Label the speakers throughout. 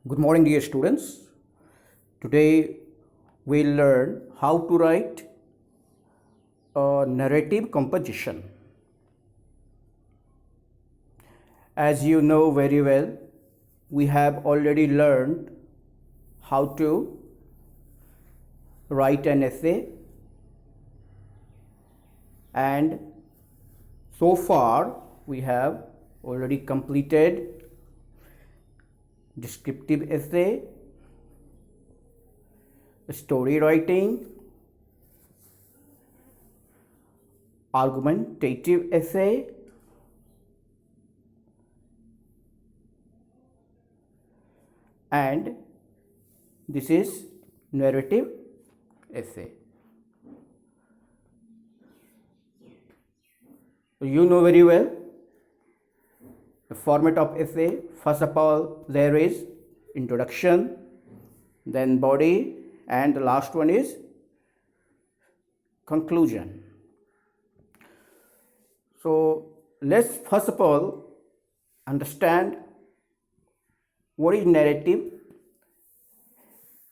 Speaker 1: Good morning, dear students. Today we'll learn how to write a narrative composition. As you know very well, we have already learned how to write an essay, and so far we have already completed descriptive essay, story writing, argumentative essay, and this is narrative essay. You know very well the format of essay. First of all, there is introduction, then body, and the last one is conclusion. So let's first of all understand what is narrative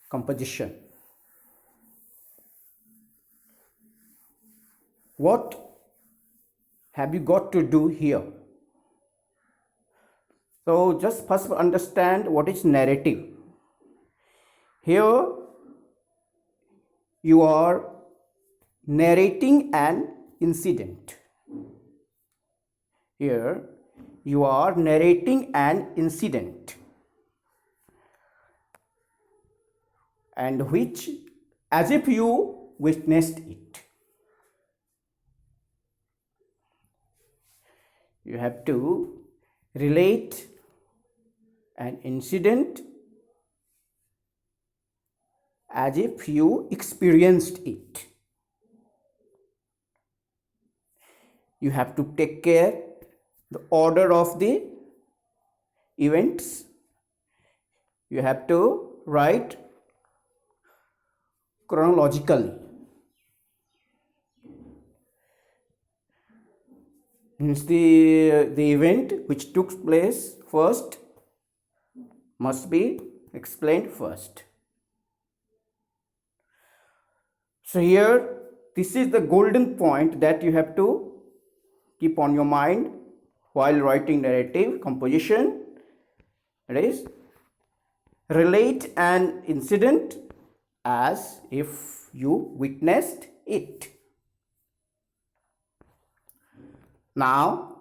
Speaker 1: composition. What have you got to do here? So just first understand what is narrative. Here you are narrating an incident. Here you are narrating an incident, and which as if you witnessed it. You have to relate an incident as if you experienced it. You have to take care the order of the events. You have to write chronologically. Means the event which took place first must be explained first. So here, this is the golden point that you have to keep on your mind while writing narrative composition. It is relate an incident as if you witnessed it. Now,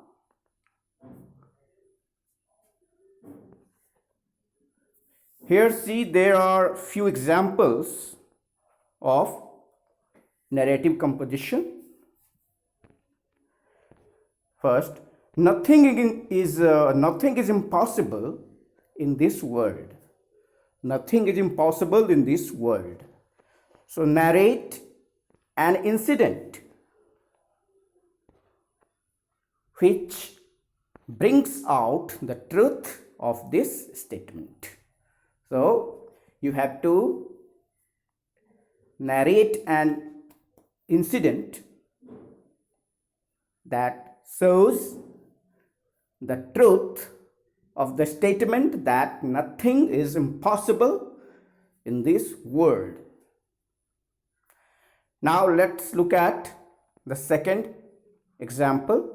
Speaker 1: here see there are few examples of narrative composition. First, nothing is impossible in this world. Nothing is impossible in this world. So narrate an incident which brings out the truth of this statement. So you have to narrate an incident that shows the truth of the statement that nothing is impossible in this world. Now let's look at the second example.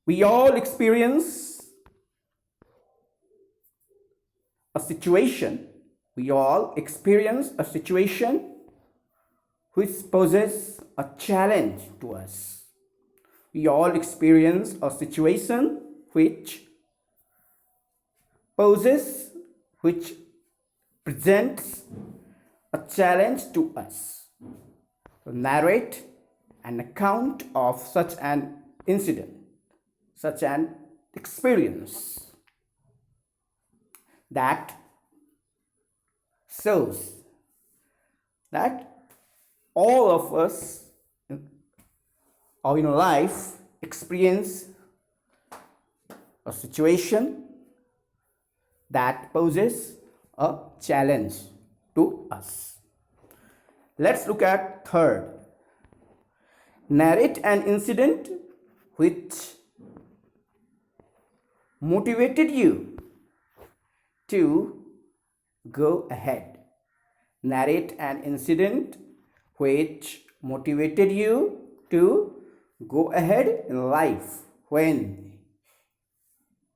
Speaker 1: We all experience a situation. We all experience a situation which poses a challenge to us. We all experience a situation which presents a challenge to us. So narrate an account of such an incident, such an experience that shows that all of us in life experience a situation that poses a challenge to us. Let's look at third. Narrate an incident which motivated you to go ahead. Narrate an incident which motivated you to go ahead in life when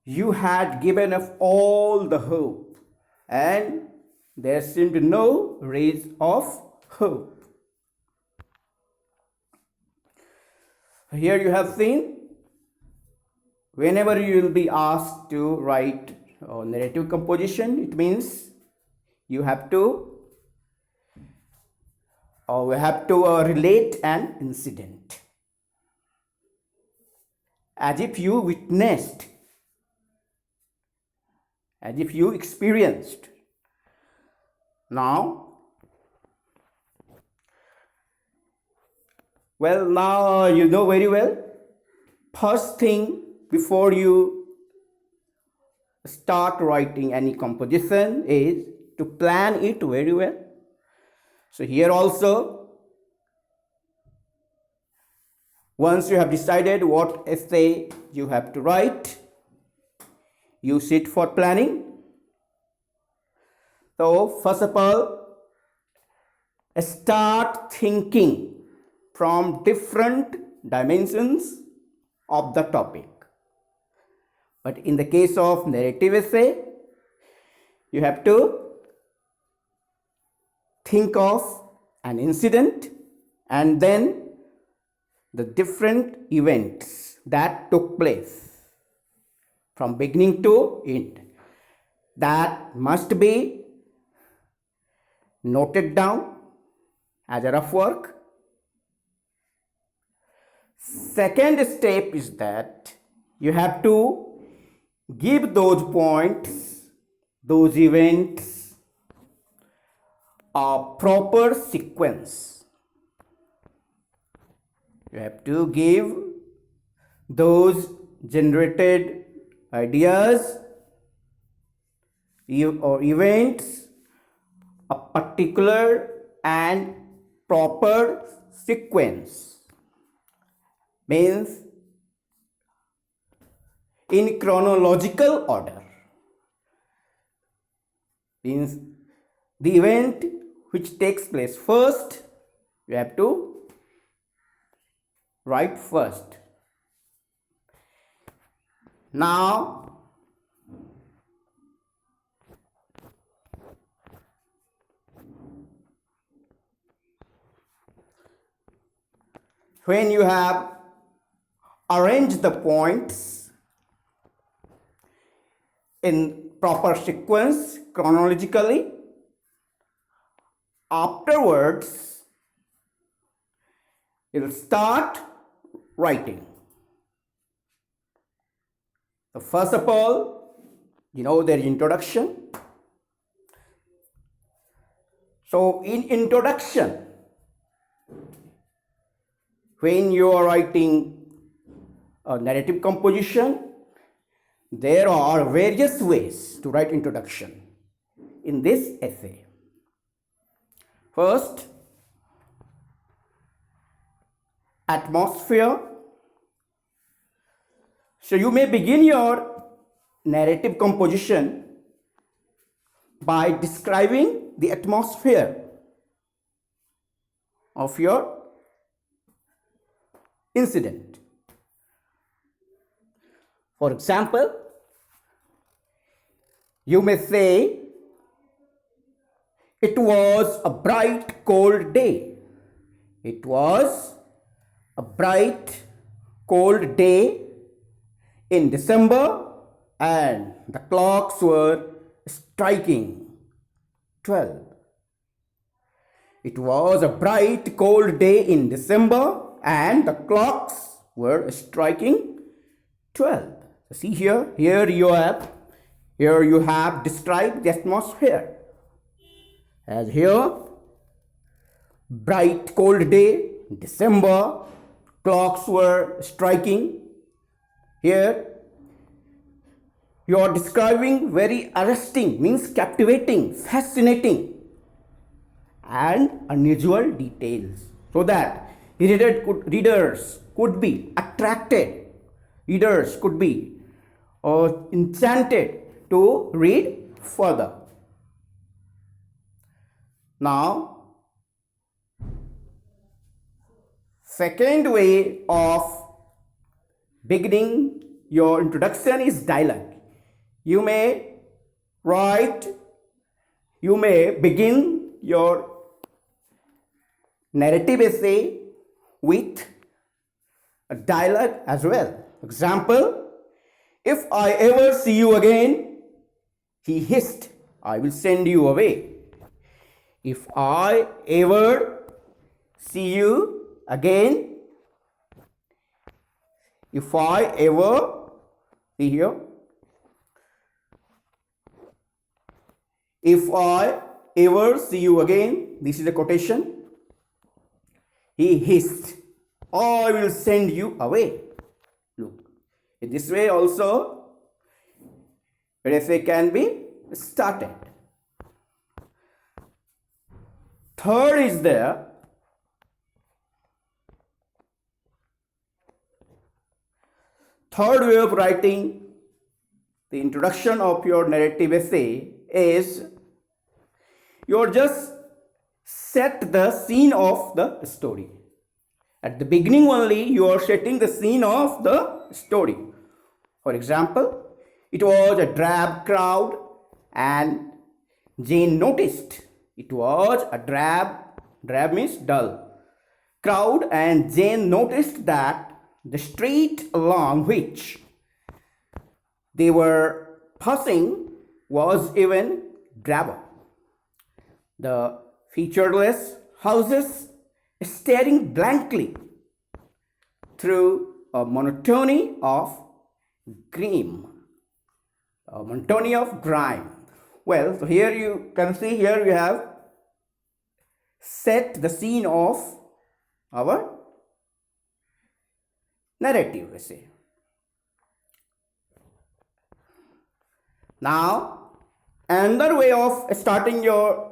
Speaker 1: you had given up all the hope and there seemed no rays of hope. Here you have seen, whenever you will be asked to write narrative composition, it means you have to relate an incident as if you witnessed, as if you experienced. Now you know very well, first thing before you start writing any composition is to plan it very well. So here also, once you have decided what essay you have to write, you sit for planning. So first of all, start thinking from different dimensions of the topic. But in the case of narrative essay, you have to think of an incident and then the different events that took place from beginning to end. That must be noted down as a rough work. Second step is that you have to give those points, those events, a proper sequence. You have to give those generated ideas or events a particular and proper sequence. Means in chronological order. Means the event which takes place first, you have to write first. Now, when you have arranged the points in proper sequence chronologically, afterwards you will start writing. So first of all, you know their introduction. So in introduction, when you are writing a narrative composition, there are various ways to write introduction in this essay. First, atmosphere. So you may begin your narrative composition by describing the atmosphere of your incident. For example, you may say, it was a bright, cold day. It was a bright, cold day in December, and the clocks were striking 12. It was a bright, cold day in December, and the clocks were striking 12. So see here you have described the atmosphere. As here, bright, cold day, December, clocks were striking. Here, you are describing very arresting, means captivating, fascinating, and unusual details, so that readers could be attracted, readers could be enchanted to read further. Now, second way of beginning your introduction is dialogue. You may begin your narrative essay with a dialogue as well. Example, if I ever see you again, he hissed, I will send you away. If I ever see you again, if I ever, see here, if I ever see you again, this is a quotation, he hissed, I will send you away. Look, in this way also, an essay can be started. Third is there, third way of writing the introduction of your narrative essay is you just set the scene of the story. At the beginning only you are setting the scene of the story. For example, it was a drab crowd and Jane noticed. It was a drab means dull, crowd, and Jane noticed that the street along which they were passing was even drabber. The featureless houses staring blankly through a monotony of grime. Well, so here you can see, here we have set the scene of our narrative essay. Now, another way of starting your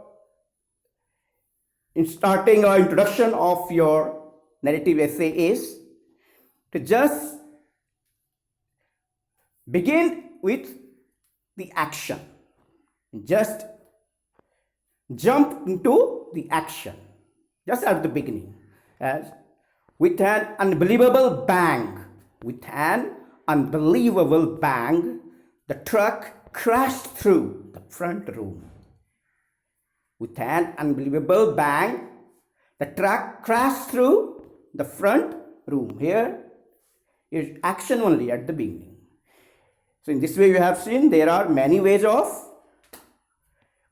Speaker 1: introduction of your narrative essay is to just begin with the action. Just jump into the action just at the beginning, as with an unbelievable bang, the truck crashed through the front room. With an unbelievable bang, the truck crashed through the front room. Here is action only at the beginning. So in this way you have seen there are many ways of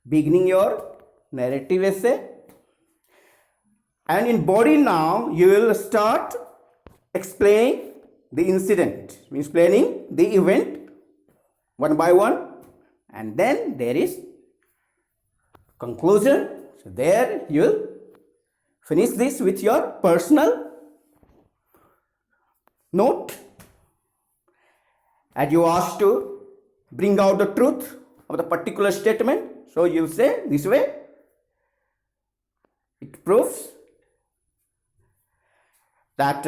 Speaker 1: beginning your narrative essay. And in body now you will start explaining the incident, explaining the event one by one, and then there is conclusion. So there you will finish this with your personal note, as you asked to bring out the truth of the particular statement. So you say this way, it proves that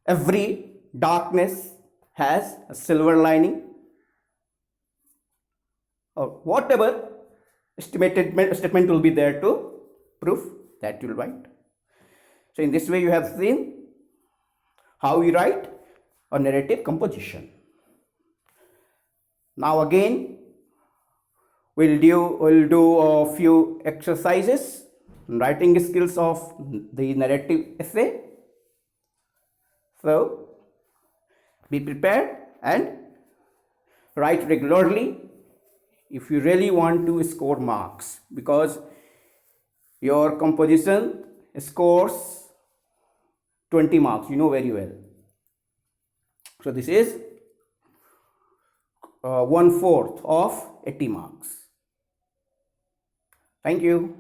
Speaker 1: every darkness has a silver lining, or whatever statement will be there to prove that you will write. So in this way you have seen how we write a narrative composition. Now again we'll do a few exercises, writing skills of the narrative essay. So be prepared and write regularly if you really want to score marks, because your composition scores 20 marks, you know very well. So this is 1/4 of 80 marks. Thank you.